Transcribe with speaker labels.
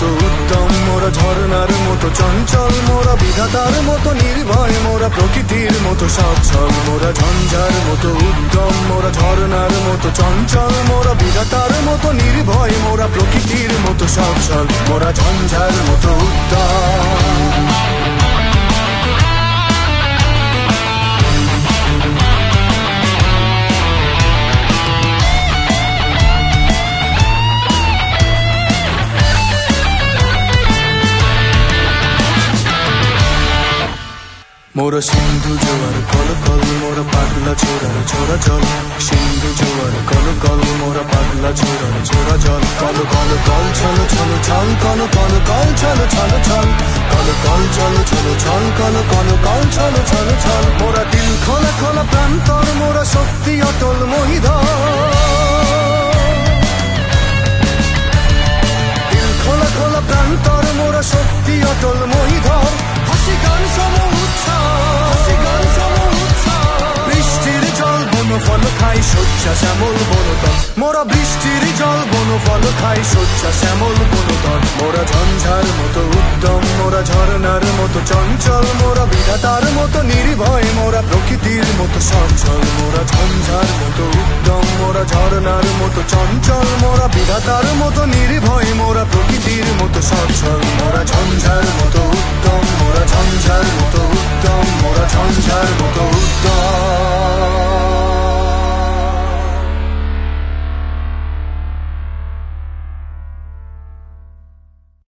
Speaker 1: মতো উদ্যম, মোরা ঝরনার মতো চঞ্চল, মোরা বিধাতার মতো নির্ভয়, মোরা প্রকৃতির মতো সচ্ছল। মোরা ঝঞ্ঝার মতো উদ্যম, মোরা ঝরনার মতো চঞ্চল, মোরা বিধাতার মতো নির্ভয়, মোরা প্রকৃতির মতো সচ্ছল। মোরা ঝঞ্ঝার মতো উদ্যম। মোরা সিন্ধু জোয়ার কল কল, মোরা পাগলা ছোড়ার ছোড়া জল। সিন্ধু জোয়ার কল কল, মোরা পাগলা ছোড়ার ছোড়া জল। কল কল কল চলো চলো চল, কল কল কল চলো চলো চল, কল কল চলো চলো চল, কল কল কল চলো চলো চল। মোরা দিল খোলা খোলা প্রান্তর, মোরা শক্তি অটল মহিধর। দিল খোলা খোলা প্রান্তর, মোরা শক্তি অটল মহিধর। হাসি গান সম বৃষ্টির জল বনফল খাই, শয্যা শ্যামল বনতল। মোরা বৃষ্টির জল বনফল খাই, শয্যা শ্যামল বনতল। মোরা ঝঞ্ঝার মতো উদ্যম, মোরা ঝরনার মতো চঞ্চল, মোরা বিধাতার মতো নির্ভয়, মোরা প্রকৃতির মতো সচ্ছল। মোরা ঝঞ্ঝার মতো উদ্যম, মোরা ঝরনার মতো চঞ্চল, মোরা বিধাতার